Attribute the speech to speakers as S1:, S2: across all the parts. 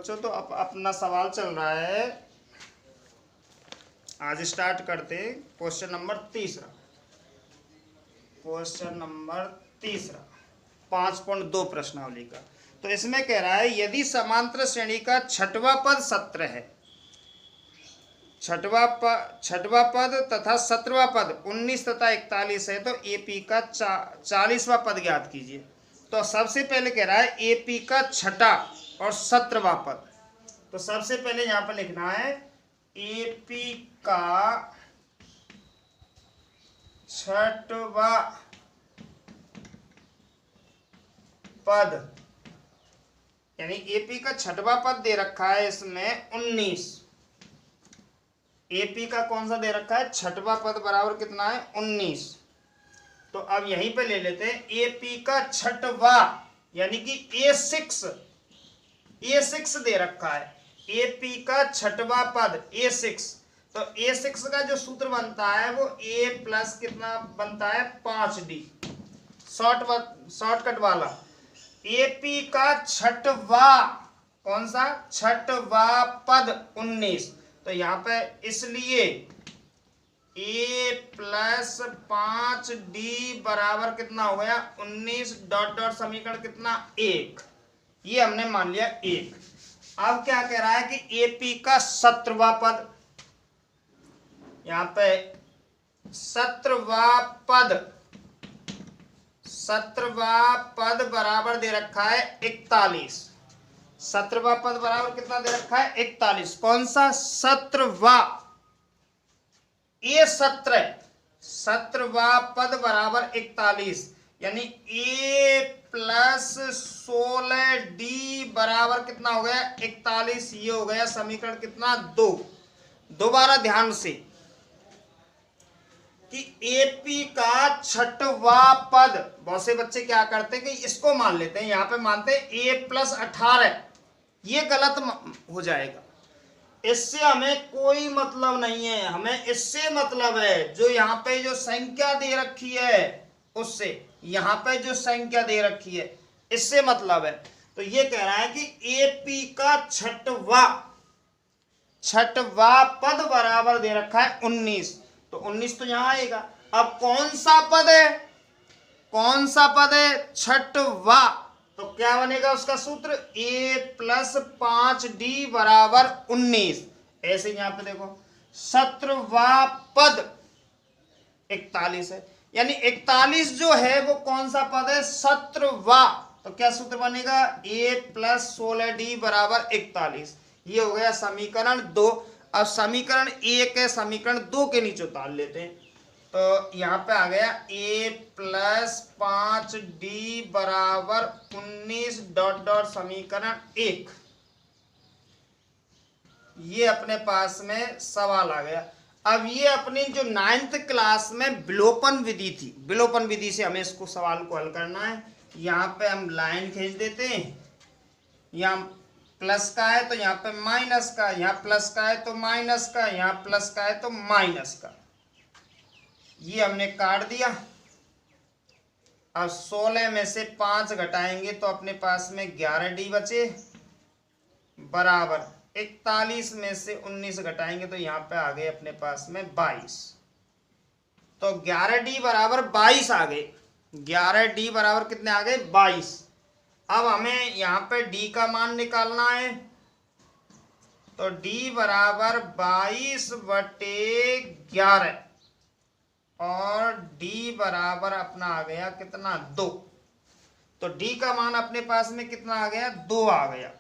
S1: बच्चों, तो अपना सवाल चल रहा है। आज स्टार्ट करते क्वेश्चन नंबर तीसरा। क्वेश्चन नंबर तीसरा 5.2 प्रश्नावली का। तो इसमें कह रहा है यदि समांतर श्रेणी का छठवां पद 17 है, छठवां पद तथा 17वां पद 19 तथा 41 है, तो एपी का 40वां पद ज्ञात कीजिए। तो सबसे पहले कह रहा है एपी का छठा और 17वां पद। तो सबसे पहले यहां पर लिखना है एपी का छठवां पद, यानी एपी का छठवां पद दे रखा है इसमें 19। एपी का कौन सा दे रखा है? छठवां पद बराबर कितना है? 19। तो अब यहीं पे ले लेते हैं एपी का छठवां, यानी कि ए6 दे रखा है। एपी का छठवां पद A6। तो A6 का जो सूत्र बनता है वो A प्लस कितना बनता है? 5D, शॉर्टकट वाला। एपी का छठवां, कौन सा? छठवां पद 19। तो यहां पे इसलिए A प्लस 5D बराबर कितना हो गया? 19 डॉट डॉट समीकरण कितना? 1। ये हमने मान लिया 1। अब क्या कह रहा है कि एपी का 17वां पद, यहां पे 17वां पद बराबर दे रखा है 41। 17वां पद बराबर कितना दे रखा है? 41। कौन सा? 17वां, A17। 17वां पद बराबर 41, यानी A प्लस 16D बराबर कितना हो गया? 41। ये हो गया समीकरण कितना? 2। दोबारा ध्यान से कि एपी का छठवां पद, बहुत से बच्चे क्या करते हैं कि इसको मान लेते हैं, यहां पे मानते हैं A प्लस 18। ये गलत हो जाएगा। इससे हमें कोई मतलब नहीं है, हमें इससे मतलब है जो यहाँ पे जो संख्या दे रखी है उससे, यहाँ पे जो संख्या दे रखी है इससे मतलब है। तो ये कह रहा है कि एपी का छठवां पद बराबर दे रखा है 19। तो 19 तो यहां आएगा। अब कौन सा पद है? कौन सा पद है? छठवां। तो क्या बनेगा उसका सूत्र? A प्लस 5D बराबर 19। ऐसे यहां पे देखो 17वां पद 41 है, यानी 41 जो है वो कौन सा पद है? 17वां। तो क्या सूत्र बनेगा? A प्लस 16D बराबर 41। ये हो गया समीकरण 2। अब समीकरण 1 है, समीकरण 2 के नीचे उतार लेते हैं। तो यहां पे आ गया A प्लस 5D बराबर 19 डॉट डॉट समीकरण 1। ये अपने पास में सवाल आ गया। अब ये अपनी जो 9th क्लास में विलोपन विधि थी, विलोपन विधि से हमें इसको सवाल को हल करना है। यहाँ पे हम लाइन खींच देते हैं, यहाँ प्लस का है तो यहाँ पे माइनस का, यहाँ प्लस का है तो माइनस का, यहाँ प्लस का है तो माइनस का। ये हमने काट दिया। अब 16 में से 5 घटाएंगे तो अपने पास में 11D बचे, बराबर 41 में से 19 घटाएंगे तो यहाँ पे आ गए अपने पास में 22। तो 11D बराबर 22 आ गए। 11D बराबर कितने आ गए? 22। अब हमें यहाँ पे D का मान निकालना है। तो D बराबर 22/11 और D बराबर अपना आ गया कितना? 2। तो D का मान अपने पास में कितना आ गया? 2 आ गया।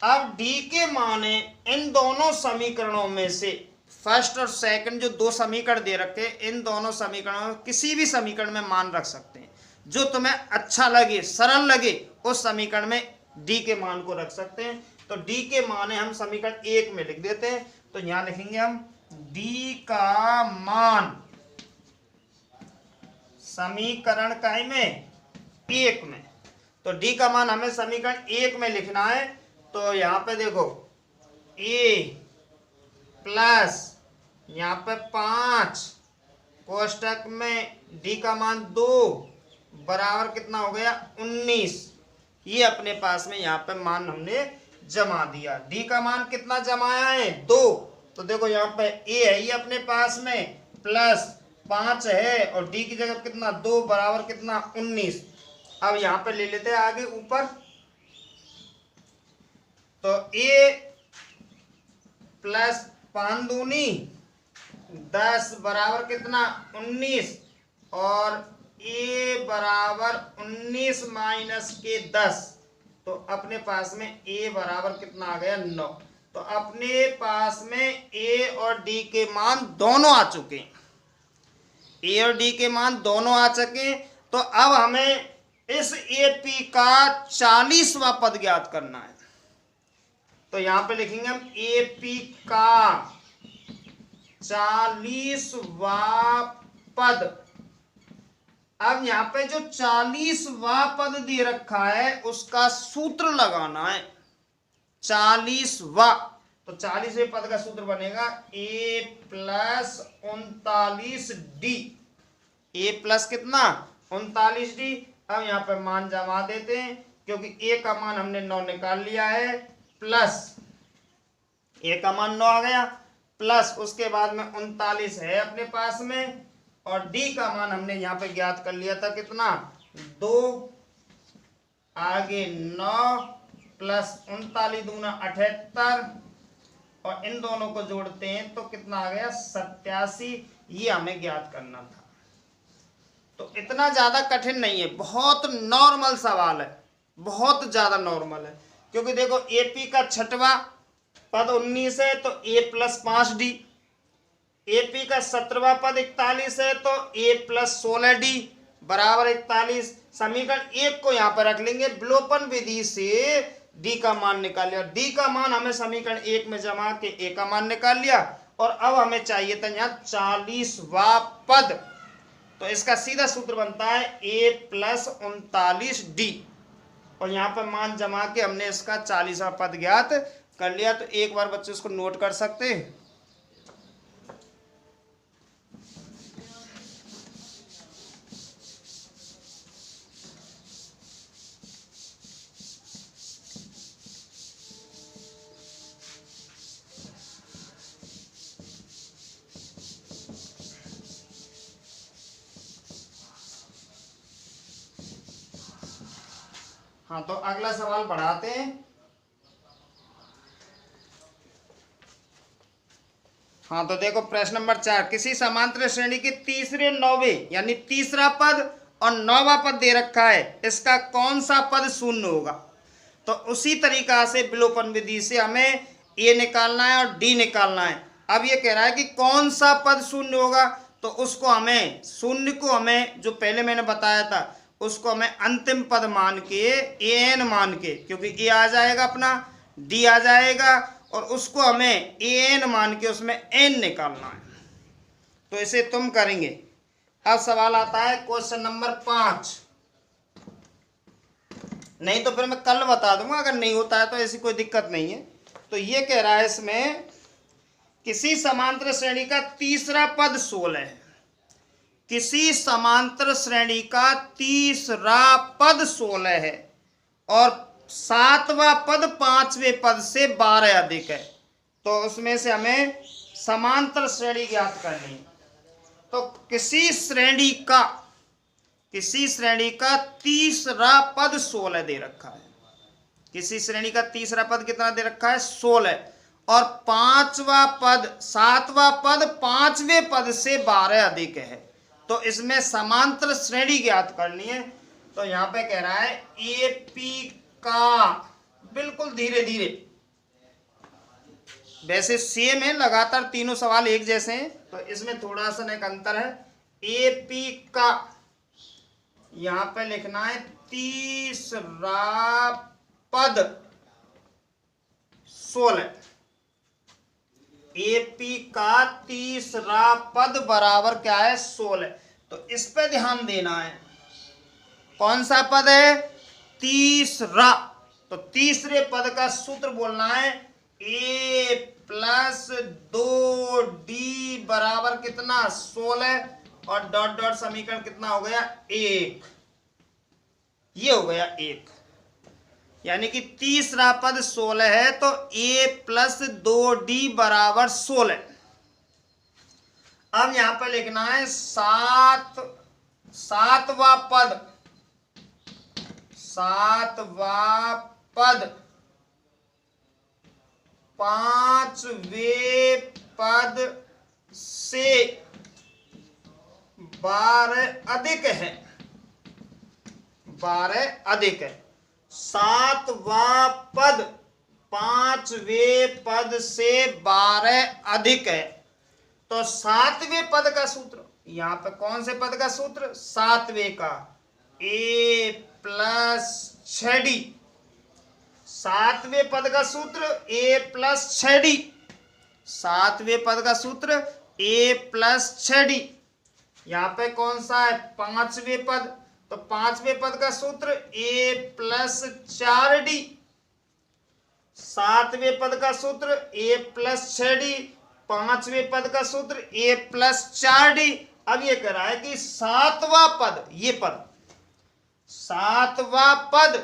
S1: अब D के मान इन दोनों समीकरणों में से फर्स्ट और सेकंड जो 2 समीकरण दे रखे, इन दोनों समीकरणों में किसी भी समीकरण में मान रख सकते हैं। जो तुम्हें अच्छा लगे, सरल लगे, उस समीकरण में D के मान को रख सकते हैं। तो D के मान हम समीकरण 1 में लिख देते हैं। तो यहां लिखेंगे हम D का मान समीकरण काय में? 1 में। तो D का मान हमें समीकरण 1 में लिखना है। तो यहां पे देखो A प्लस यहां पे 5 कोष्टक में D का मान 2 बराबर कितना हो गया? 19। ये अपने पास में यहाँ पे मान हमने जमा दिया। डी का मान कितना जमाया है 2, तो देखो यहाँ पे ए है ये अपने पास में प्लस 5 है और डी की जगह कितना 2 बराबर कितना 19। अब यहाँ पे ले लेते हैं आगे ऊपर, तो ए प्लस 5 दूनी 10 बराबर कितना 19 और ए बराबर 19 माइनस के 10, तो अपने पास में ए बराबर कितना आ गया 9। तो अपने पास में ए और डी के मान दोनों आ चुके हैं, ए और डी के मान दोनों आ चुके। तो अब हमें इस एपी का 40वां पद ज्ञात करना है। तो यहां पे लिखेंगे हम एपी का 40वां पद। अब यहाँ पे जो 40वां पद दे रखा है उसका सूत्र लगाना है 40वां। तो 40वें पद का सूत्र बनेगा ए प्लस 39 डी, ए प्लस कितना 39 डी। अब यहाँ पे मान जमा देते हैं क्योंकि ए का मान हमने 9 निकाल लिया है, प्लस ए का मान 9 आ गया, प्लस उसके बाद में 39 है अपने पास में और डी का मान हमने यहाँ पे ज्ञात कर लिया था कितना 2, आगे 9 प्लस 39 दूना 78 और इन दोनों को जोड़ते हैं तो कितना आ गया 87। ये हमें ज्ञात करना था। तो इतना ज्यादा कठिन नहीं है, बहुत नॉर्मल सवाल है, बहुत ज्यादा नॉर्मल है। क्योंकि देखो एपी का 6वां पद 19 है तो ए प्लस 5 डी, एपी का 17वां पद 41 है तो ए प्लस 16 डी बराबर 41। समीकरण 1 को यहाँ पर रख लेंगे, विलोपन विधि से डी का मान निकाल लिया। डी का मान हमें समीकरण 1 में जमा के ए का मान निकाल लिया और अब हमें चाहिए था यहाँ 40वां पद। तो इसका सीधा सूत्र बनता है ए प्लस 39 डी और यहाँ पर मान जमा के हमने इसका 40वां पद ज्ञात कर लिया। तो एक बार बच्चे इसको नोट कर सकते हैं। हाँ, तो अगला सवाल बढ़ाते हैं। हाँ, तो देखो प्रश्न नंबर 4, किसी समांतर श्रेणी के तीसरे नौवें यानी तीसरा पद और 9वां पद दे रखा है, इसका कौन सा पद शून्य होगा। तो उसी तरीका से विलोपन विधि से हमें ए निकालना है और डी निकालना है। अब ये कह रहा है कि कौन सा पद शून्य होगा, तो उसको हमें शून्य को हमें जो पहले मैंने बताया था उसको हमें अंतिम पद मान के एन मान के, क्योंकि ए आ जाएगा अपना डी आ जाएगा और उसको हमें एन मान के उसमें एन निकालना है। तो इसे तुम करेंगे। अब सवाल आता है क्वेश्चन नंबर 5, नहीं तो फिर मैं कल बता दूंगा, अगर नहीं होता है तो ऐसी कोई दिक्कत नहीं है। तो ये कह रहा है इसमें किसी समांतर श्रेणी का तीसरा पद 16 है, किसी समांतर श्रेणी का तीसरा पद 16 है और 7वां पद 5वें पद से 12 अधिक है। तो उसमें से हमें समांतर श्रेणी ज्ञात करनी है। तो किसी श्रेणी का तीसरा पद 16 दे रखा है, किसी श्रेणी का तीसरा पद कितना दे रखा है 16 और 5वां पद 7वां पद 5वें पद से 12 अधिक है। तो इसमें समांतर श्रेणी ज्ञात करनी है। तो यहाँ पे कह रहा है एपी का, बिल्कुल धीरे धीरे, वैसे सेम है, लगातार तीनों सवाल एक जैसे हैं, तो इसमें थोड़ा सा एक अंतर है। एपी का यहाँ पे लिखना है तीसरा पद 16, एपी का तीसरा पद बराबर क्या है 16। तो इस पे ध्यान देना है, कौन सा पद है तीसरा। तो तीसरे पद का सूत्र बोलना है ए प्लस 2डी बराबर कितना 16 और डॉट डॉट समीकरण कितना हो गया 1, ये हो गया 1। यानी कि तीसरा पद 16 है, तो a प्लस 2d बराबर 16। अब यहां पर लिखना है सातवां पद 5वें पद से 12 अधिक है। 12 अधिक है। सातवां पद 5वें पद से 12 अधिक है, तो सातवें पद का सूत्र, यहां पे कौन से पद का सूत्र? सातवें का, a प्लस 6d। सातवें पद का सूत्र a प्लस 6d। सातवें पद का सूत्र a प्लस 6d। यहां पे कौन सा है? पांचवें पद, तो पांचवें पद का सूत्र a प्लस 4d। सातवें पद का सूत्र a प्लस 6d, पांचवें पद का सूत्र a प्लस 4d। अब ये कह रहा है कि सातवां पद, ये पद, सातवां पद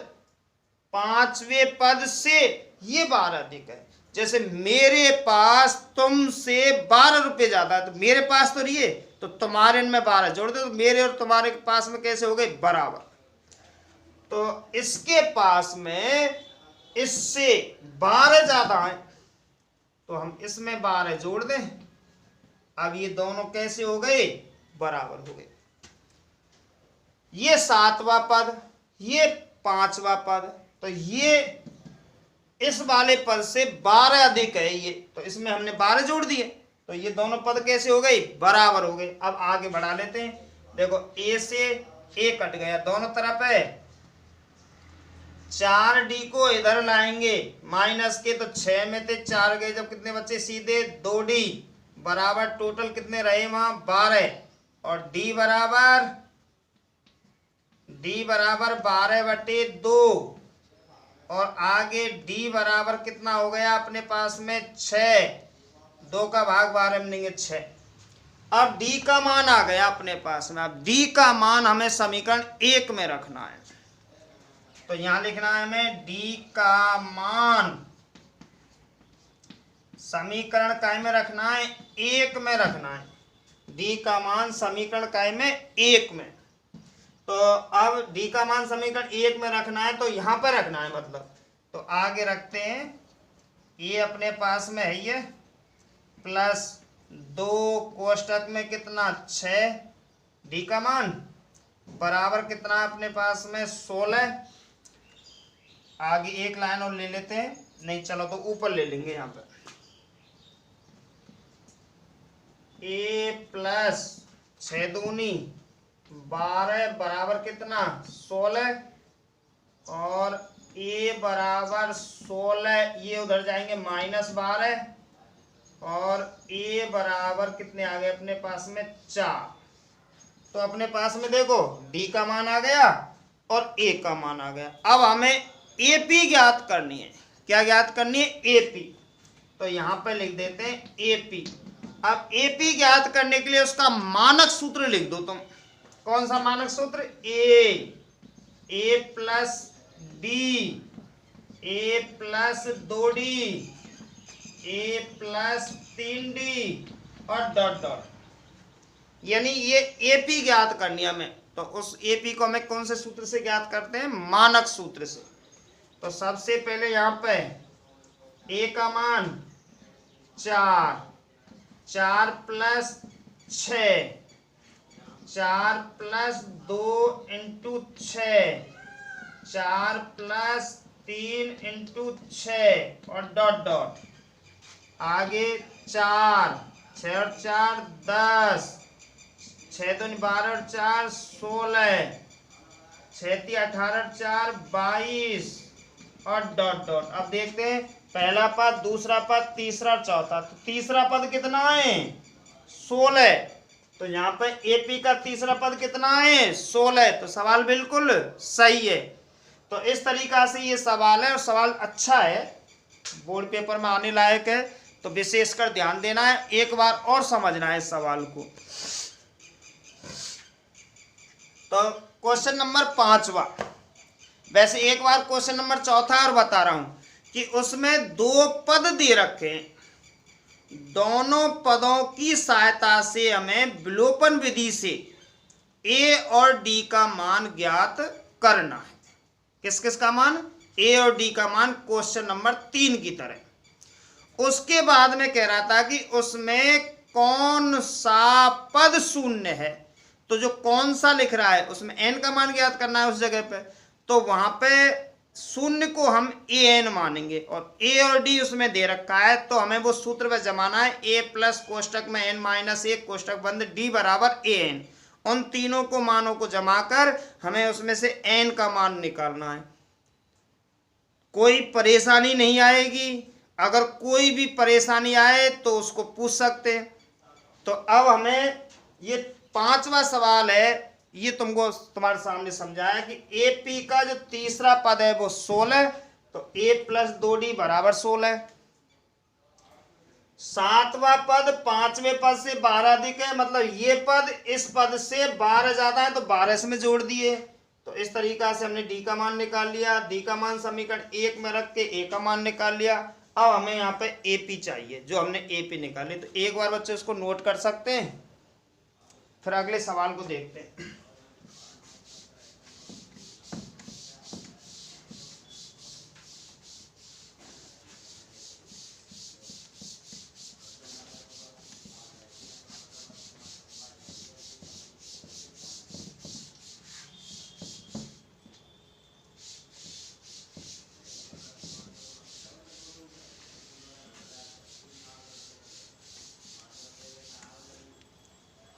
S1: 5वें पद से ये 12 अधिक है। जैसे मेरे पास तुमसे 12 रुपए ज्यादा है, तो मेरे पास तो ये, तो तुम्हारे में 12 जोड़ दो, तो मेरे और तुम्हारे के पास में कैसे हो गए? बराबर। तो इसके पास में इससे 12 ज्यादा है, तो हम इसमें 12 जोड़ दें। अब ये दोनों कैसे हो गए? बराबर हो गए। ये सातवां पद, ये पांचवा पद, तो ये इस वाले पद से 12 अधिक है ये, तो इसमें हमने 12 जोड़ दिए, तो ये दोनों पद कैसे हो गए? बराबर हो गए। अब आगे बढ़ा लेते हैं। देखो a से a कट गया दोनों तरफ है, 4d को इधर लाएंगे माइनस के, तो 6 में से 4 गए, जब कितने बच्चे? सीधे 2d बराबर टोटल कितने रहे वहां? 12, और d बराबर 12/2, और आगे d बराबर कितना हो गया अपने पास में? 6। 2 का भाग 12 में देंगे 6। अब d का मान आ गया अपने पास में। अब d का मान हमें समीकरण 1 में रखना है, तो यहां लिखना है हमें d का मान समीकरण काय में रखना है? 1 में रखना है। d का मान समीकरण काय में? 1 में। तो अब d का मान समीकरण 1 में रखना है, तो यहां पर रखना है, मतलब तो आगे रखते हैं। ये अपने पास में है ये, प्लस 2 कोष्टक में कितना? 6, d का मान बराबर कितना अपने पास में? 16। आगे एक लाइन और ले लेते हैं, नहीं चलो तो ऊपर ले लेंगे। यहाँ पर a प्लस 6 दूनी 12 बराबर कितना? 16, और a बराबर 16, ये उधर जाएंगे -12, और a बराबर कितने आ गए अपने पास में? 4। तो अपने पास में देखो d का मान आ गया और a का मान आ गया। अब हमें AP ज्ञात करनी है। क्या ज्ञात करनी है? AP। तो यहां पर लिख देते हैं AP। अब AP ज्ञात करने के लिए उसका मानक सूत्र लिख दो तुम। कौन सा मानक सूत्र? a plus d, a plus 2d, a plus 3d, और डॉट डॉट, यानी ये AP ज्ञात करनी है हमें। तो उस AP को हमें कौन से सूत्र से ज्ञात करते हैं? मानक सूत्र से। तो सबसे पहले यहाँ पे a का मान 4, 4 plus 6, 4 plus 2 into 6, 4 plus 3 into 6, और डॉट डॉट, आगे 4, 6 और 4 10, 6 दूनी 12 और 4 16, 6 × 18 और 4 22, और डॉट डॉट। अब देखते हैं पहला पद, दूसरा पद, तीसरा और चौथा। तो तीसरा पद कितना है? 16। तो यहाँ पे AP का तीसरा पद कितना है? 16। तो सवाल बिल्कुल सही है। तो इस तरीका से ये सवाल है, और सवाल अच्छा है, बोर्ड पेपर में आने लायक है, तो विशेषकर ध्यान देना है, एक बार और समझना है इस सवाल को। तो क्वेश्चन नंबर 5वां, वैसे एक बार क्वेश्चन नंबर चौथा और बता रहा हूं कि उसमें दो पद दे रखे हैं, दोनों पदों की सहायता से हमें विलोपन विधि से ए और डी का मान ज्ञात करना है। किस किस का मान? ए और डी का मान, क्वेश्चन नंबर 3 की तरह। उसके बाद में कह रहा था कि उसमें कौन सा पद शून्य है, तो जो कौन सा लिख रहा है उसमें एन का मान ज्ञात करना है उस जगह पे, तो वहां पे शून्य को हम ए एन मानेंगे और ए और डी उसमें दे रखा है, तो हमें वो सूत्र पे जमाना है, ए प्लस कोष्टक में एन माइनस 1 कोष्टक बंद डी बराबर ए एन। उन तीनों को मानों को जमा कर हमें उसमें से एन का मान निकालना है। कोई परेशानी नहीं आएगी, अगर कोई भी परेशानी आए तो उसको पूछ सकते हैं। तो अब हमें ये 5वां सवाल है, ये तुमको तुम्हारे सामने समझाया कि ए पी का जो तीसरा पद है वो 16, तो ए प्लस 2d बराबर 16। 7वां पद 5वें पद से 12 अधिक है, मतलब ये पद इस पद से 12 ज्यादा है, तो 12 इसमें जोड़ दिए। तो इस तरीका से हमने डी का मान निकाल लिया, डी का मान समीकरण 1 में रख के ए का मान निकाल लिया। अब हमें यहाँ पे एपी चाहिए, जो हमने एपी निकाली, तो एक बार बच्चे उसको नोट कर सकते हैं, फिर अगले सवाल को देखते हैं।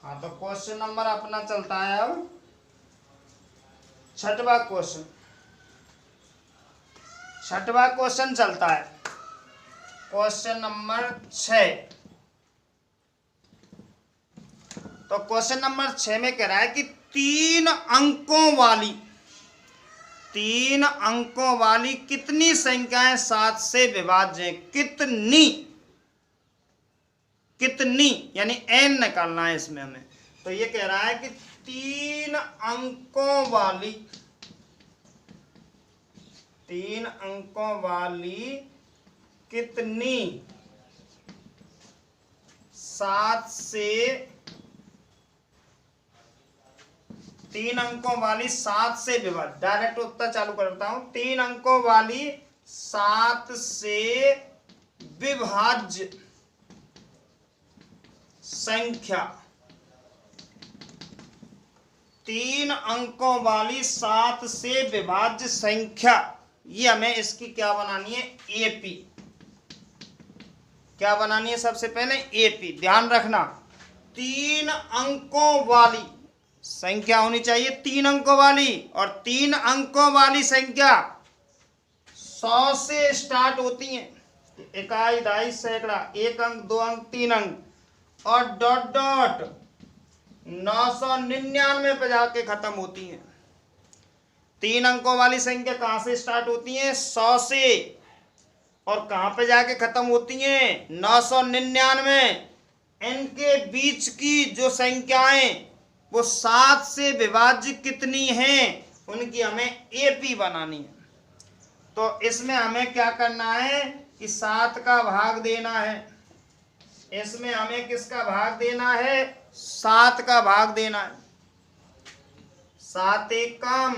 S1: हाँ, तो क्वेश्चन नंबर अपना चलता है अब 6वां क्वेश्चन। 6वां क्वेश्चन चलता है, क्वेश्चन नंबर 6। तो क्वेश्चन नंबर 6 में कह रहा है कि 3 अंकों वाली कितनी संख्याएं 7 से विभाज्य हैं? कितनी यानी एन निकालना है इसमें हमें। तो ये कह रहा है कि 3 अंकों वाली कितनी 7 से 3 अंकों वाली 7 से विभाज्य, डायरेक्ट उत्तर चालू करता हूं। 3 अंकों वाली 7 से विभाज्य संख्या, 3 अंकों वाली 7 से विभाज्य संख्या, ये हमें इसकी क्या बनानी है? एपी। क्या बनानी है? सबसे पहले एपी। ध्यान रखना, 3 अंकों वाली संख्या होनी चाहिए, 3 अंकों वाली, और 3 अंकों वाली संख्या 100 से स्टार्ट होती है, इकाई, दहाई, सैकड़ा, 1 अंक, 2 अंक, 3 अंक, और डॉट डॉट 999 पे जाके खत्म होती हैं। 3 अंकों वाली संख्या कहां से स्टार्ट होती है? 100 से, और कहां पे जाके खत्म होती हैं? 999। इनके बीच की जो संख्याएं वो 7 से विभाज्य कितनी हैं, उनकी हमें एपी बनानी है। तो इसमें हमें क्या करना है कि 7 का भाग देना है, इसमें हमें किसका भाग देना है? 7 का भाग देना है। 7 एकम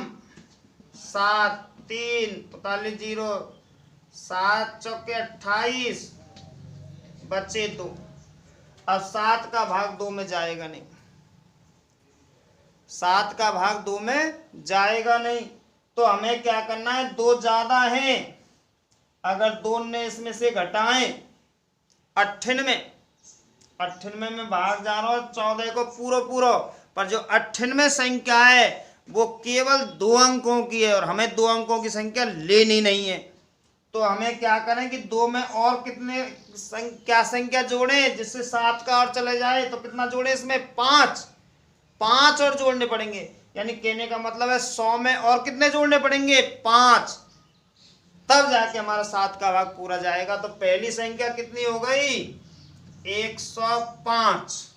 S1: 7, 3 45 0, 7 चौके 28, बचे 2। अब 7 का भाग 2 में जाएगा नहीं, 7 का भाग 2 में जाएगा नहीं, तो हमें क्या करना है? 2 ज्यादा है, अगर 2 ने इसमें से घटाएं 98 में भाग जा रहा हूं 14 को पूरा, पर जो 98 संख्या है वो केवल 2 अंकों की है और हमें 2 अंकों की संख्या लेनी नहीं है। तो हमें क्या करें कि 2 में और कितने क्या संख्या जोड़े जिससे 7 का और चले जाए, तो कितना जोड़े? इसमें 5 और जोड़ने पड़ेंगे, यानी कहने का मतलब है 100 में और कितने जोड़ने पड़ेंगे? 5, तब जाके हमारा 7 का भाग पूरा जाएगा। तो पहली संख्या कितनी हो गई? 105।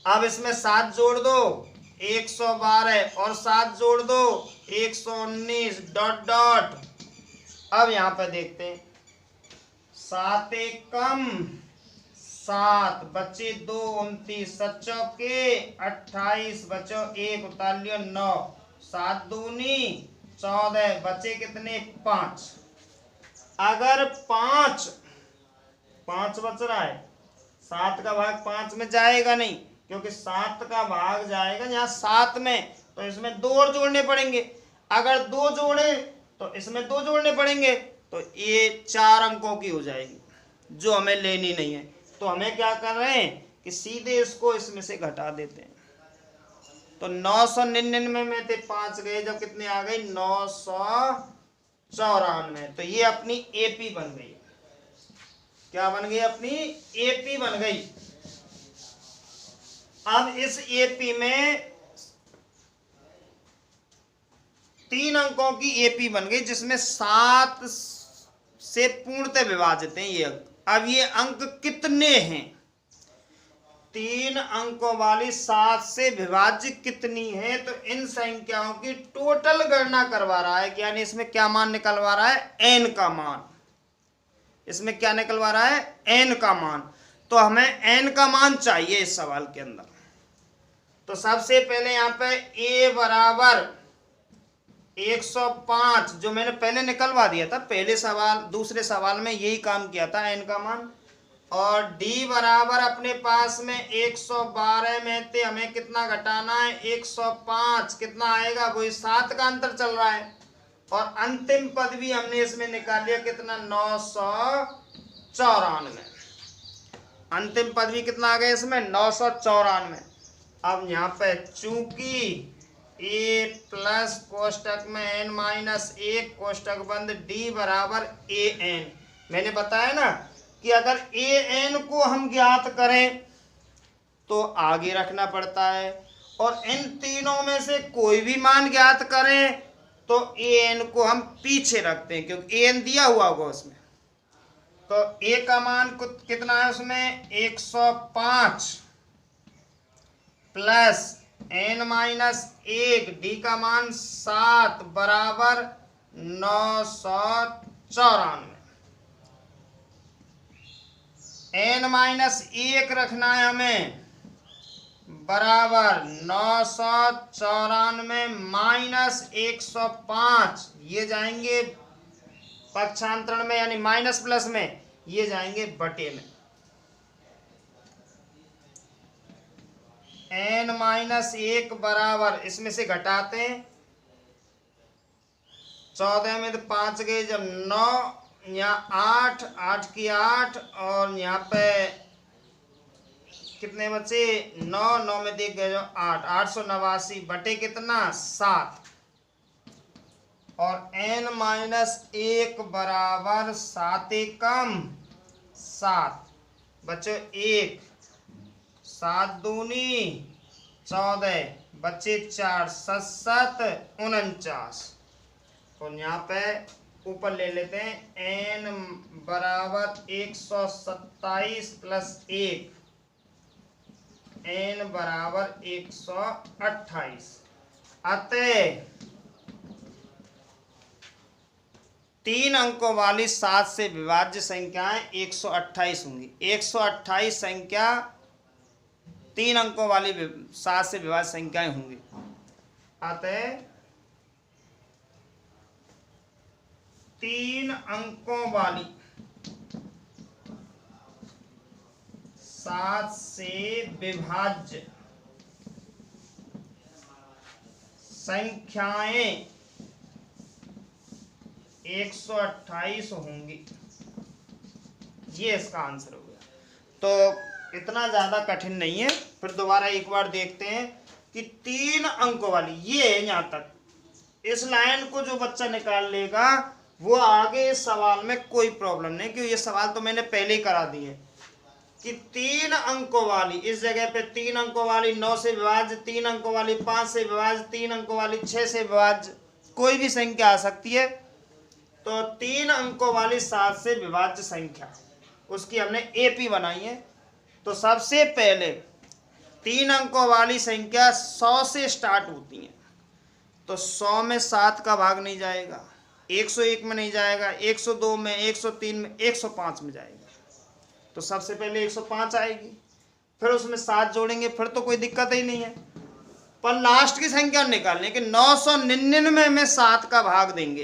S1: अब इसमें 7 जोड़ दो, 112 और 7 जोड़ दो 119 डॉट डॉट। अब यहाँ पे देखते हैं 7 एक कम 7 बचे 2 29 7 चौके 28 बचो 1 उतार लियो 9 7 दूनी 14 बचे कितने 5। अगर 5 बच रहा है 7 का भाग 5 में जाएगा नहीं, क्योंकि 7 का भाग जाएगा यहाँ 7 में, तो इसमें 2 और जोड़ने पड़ेंगे। अगर 2 जोड़े तो इसमें 2 जोड़ने पड़ेंगे, तो ये 4 अंकों की हो जाएगी जो हमें लेनी नहीं है। तो हमें क्या कर रहे हैं कि सीधे इसको इसमें से घटा देते हैं। तो 999 में थे 5 गए, जब कितने आ गए 994। तो ये अपनी एपी बन गई। क्या बन गई? अपनी एपी बन गई। अब इस एपी में 3 अंकों की एपी बन गई, जिसमें 7 से पूर्णतः विभाजित हैं ये अंक। अब ये अंक कितने हैं? 3 अंकों वाली 7 से विभाज्य कितनी है? तो इन संख्याओं की टोटल गणना करवा रहा है, यानी इसमें क्या मान निकलवा रहा है? n का मान। इसमें क्या निकलवा रहा है? n का मान। तो हमें n का मान चाहिए इस सवाल के अंदर। तो सबसे पहले यहाँ पे a बराबर 105 जो मैंने पहले निकलवा दिया था, पहले सवाल दूसरे सवाल में यही काम किया था, n का मान। और d बराबर अपने पास में 112 में थे, हमें कितना घटाना है? 105। कितना आएगा? वही 7 का अंतर चल रहा है। और अंतिम पद भी हमने इसमें निकाल लिया, कितना? 994। अंतिम पद भी कितना आ गया इसमें? 994। अब यहाँ पे चूंकि a प्लस कोष्टक में n माइनस 1 कोष्टक बंद d बराबर an, मैंने बताया ना कि अगर an को हम ज्ञात करें तो आगे रखना पड़ता है, और इन तीनों में से कोई भी मान ज्ञात करें तो an को हम पीछे रखते हैं, क्योंकि an दिया हुआ होगा उसमें। तो a का मान कितना है उसमें? 105 प्लस n माइनस 1 d का मान 7 बराबर 994। n माइनस 1 रखना है हमें, बराबर 994 माइनस 105, ये जाएंगे पक्षांतरण में, यानी माइनस प्लस में, ये जाएंगे बटे में। n माइनस 1 बराबर, इसमें से घटाते हैं 14 में तो 5 गए, जब 9 यहाँ 8 की 8, और यहाँ पे कितने बचे? 9 में देख गए जो 889 बटे कितना? 7। और n माइनस 1 बराबर 7 कम 7 बचे 1, 7 दूनी 14 बचे 4 7 7 49। और यहाँ पे ऊपर ले लेते हैं n बराबर 127 प्लस 1, n बराबर 128। अतः 3 अंकों वाली 7 से विभाज्य संख्याएं 128 होंगी। 128 संख्या 3 अंकों वाली 7 से विभाज्य संख्याएं होंगी। अतः 3 अंकों वाली 7 से विभाज्य संख्याएं 128 होंगी। ये इसका आंसर हो गया। तो इतना ज्यादा कठिन नहीं है। फिर दोबारा एक बार देखते हैं कि 3 अंकों वाली, ये यहाँ तक इस लाइन को जो बच्चा निकाल लेगा वो आगे इस सवाल में कोई प्रॉब्लम नहीं, क्योंकि ये सवाल तो मैंने पहले ही करा दिए कि 3 अंकों वाली, इस जगह पे 3 अंकों वाली 9 से विभाज्य, 3 अंकों वाली 5 से विभाज्य, 3 अंकों वाली 6 से विभाज्य, कोई भी संख्या आ सकती है। तो 3 अंकों वाली 7 से विभाज्य संख्या, उसकी हमने एपी बनाई है। तो सबसे पहले 3 अंकों वाली संख्या 100 से स्टार्ट होती है, तो 100 में 7 का भाग नहीं जाएगा, 101 में नहीं जाएगा, 102 में, 103 में, 105 में जाएगा। तो सबसे पहले 105 आएगी, फिर उसमें 7 जोड़ेंगे, फिर तो कोई दिक्कत ही नहीं है। पर लास्ट की संख्या निकालने के 999 में 7 का भाग देंगे,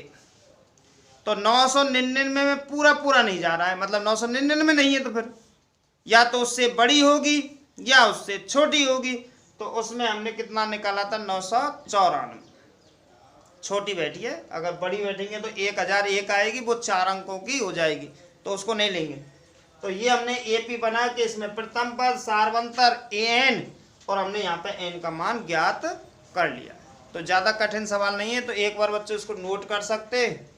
S1: तो 999 में पूरा पूरा नहीं जा रहा है, मतलब 999 नहीं है, तो फिर या तो उससे बड़ी होगी या उससे छोटी होगी। तो उसमें हमने कितना निकाला था, 994। छोटी बैठी है, अगर बड़ी बैठेंगे तो 1001 आएगी, वो 4 अंकों की हो जाएगी, तो उसको नहीं लेंगे। तो ये हमने एपी बना के इसमें प्रथम पद, सार्वंतर, एन, और हमने यहाँ पे एन का मान ज्ञात कर लिया। तो ज़्यादा कठिन सवाल नहीं है, तो एक बार बच्चे उसको नोट कर सकते हैं,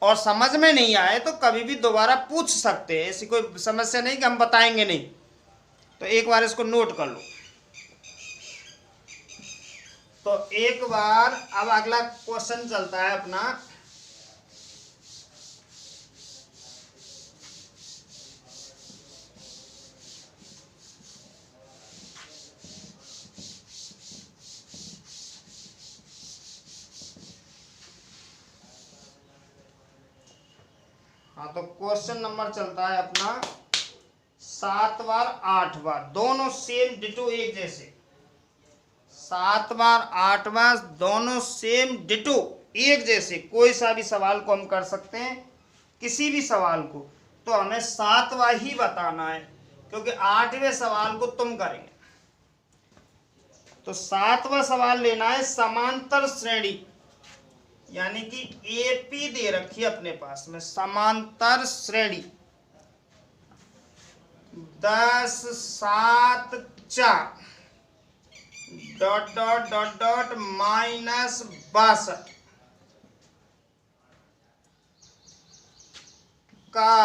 S1: और समझ में नहीं आए तो कभी भी दोबारा पूछ सकते हैं, ऐसी कोई समस्या नहीं कि हम बताएंगे नहीं। तो एक बार इसको नोट कर लो। तो एक बार अब अगला क्वेश्चन चलता है अपना, हाँ, तो क्वेश्चन नंबर चलता है अपना 7 बार 8 बार, दोनों सेम डिटो एक जैसे। 7 बार 8 बार दोनों सेम डिटो एक जैसे, कोई सा भी सवाल को हम कर सकते हैं, किसी भी सवाल को। तो हमें 7वां ही बताना है, क्योंकि 8वें सवाल को तुम करेंगे। तो 7वां सवाल लेना है समांतर श्रेणी, यानी कि एपी दे रखी है अपने पास में, समांतर श्रेणी 10 7 4 डॉट डॉट डॉट डॉट -62 का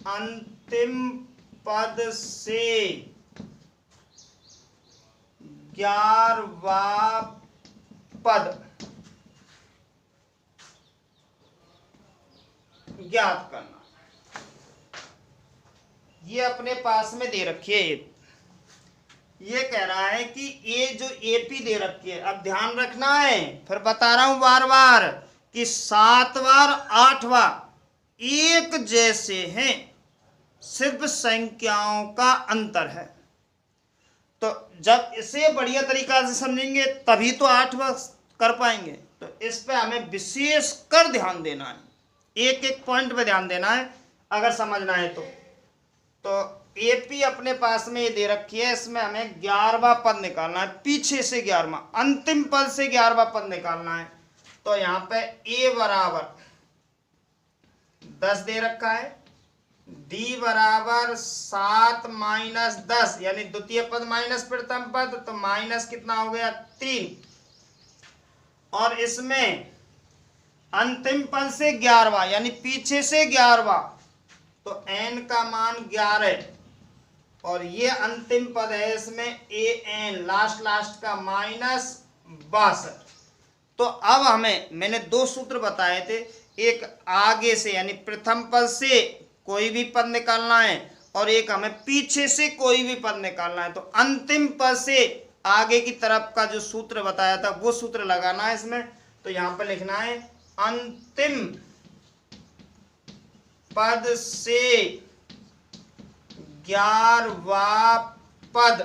S1: अंतिम पद से 11वां पद ज्ञात करना। ये अपने पास में दे रखी है। ये कह रहा है कि ये जो एपी दे रखी है, अब ध्यान रखना है, फिर बता रहा हूं बार बार कि 7 बार 8 बार एक जैसे हैं, सिर्फ संख्याओं का अंतर है। तो जब इसे बढ़िया तरीका से समझेंगे तभी तो 8 बार कर पाएंगे। तो इस पे हमें विशेष कर ध्यान देना है, एक एक पॉइंट पे ध्यान देना है अगर समझना है तो एपी अपने पास में ये दे रखी है, इसमें हमें 11वां पद निकालना है, पीछे से 11वां, अंतिम पद से 11वां पद निकालना है। तो यहाँ पे ए बराबर 10 दे रखा है, डी बराबर 7 माइनस 10, यानी द्वितीय पद माइनस प्रथम पद, तो माइनस कितना हो गया 3, और इसमें अंतिम पद से 11वां, यानी पीछे से 11वां, तो एन का मान 11, और ये अंतिम पद है इसमें ए एन, लास्ट का -62। तो अब हमें, मैंने 2 सूत्र बताए थे, एक आगे से यानी प्रथम पद से कोई भी पद निकालना है, और एक हमें पीछे से कोई भी पद निकालना है। तो अंतिम पद से आगे की तरफ का जो सूत्र बताया था वो सूत्र लगाना है इसमें। तो यहां पर लिखना है अंतिम पद से 11वां पद,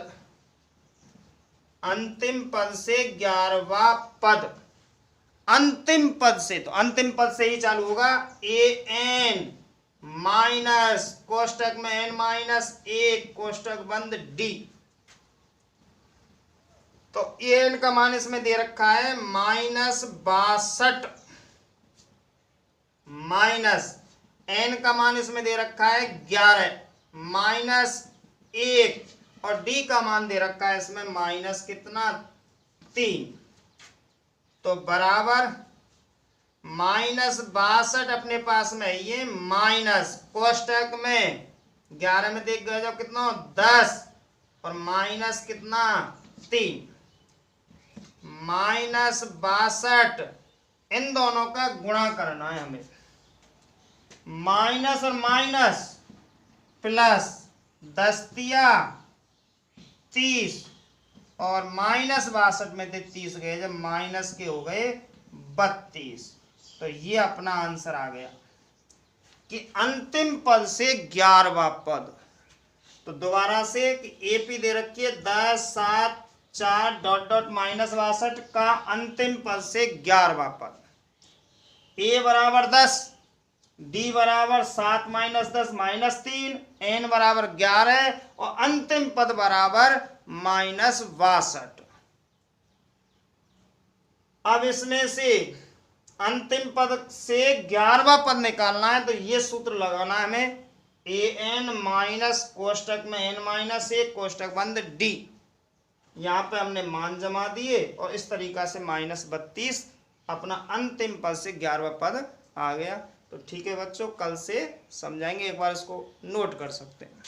S1: अंतिम पद से 11वां पद, अंतिम पद से, तो अंतिम पद से ही चालू होगा, ए एन माइनस कोष्टक में एन -1 कोष्टक बंद डी। तो एन का मान इसमें दे रखा है -62, माइनस एन का मान इसमें दे रखा है 11 -1, और डी का मान दे रखा है इसमें माइनस कितना 3। तो बराबर -62 अपने पास में, ये माइनस कोष्टक में 11 में देख गए जो कितना 10, और माइनस कितना 3, -62, इन दोनों का गुणा करना है हमें, माइनस और माइनस प्लस, 10 तिया 30 और माइनस 62 में से 30 गए जब माइनस के हो गए 32। तो ये अपना आंसर आ गया कि अंतिम पद से 11वां पद। तो दोबारा से एपी दे रखी है 10 7 4 डॉट डॉट माइनस 62 का अंतिम पद से 11वां पद। ए बराबर 10, डी बराबर 7 माइनस 10 माइनस 3, एन बराबर 11 और अंतिम पद बराबर माइनस 62। अब इसमें से अंतिम पद से 11वां पद निकालना है तो ये सूत्र लगाना है हमें ए एन माइनस कोष्टक में एन माइनस 1 कोष्टक बंद डी। यहाँ पे हमने मान जमा दिए और इस तरीका से -32 अपना अंतिम पद से 11वां पद आ गया। तो ठीक है बच्चों, कल से समझाएंगे, एक बार इसको नोट कर सकते हैं।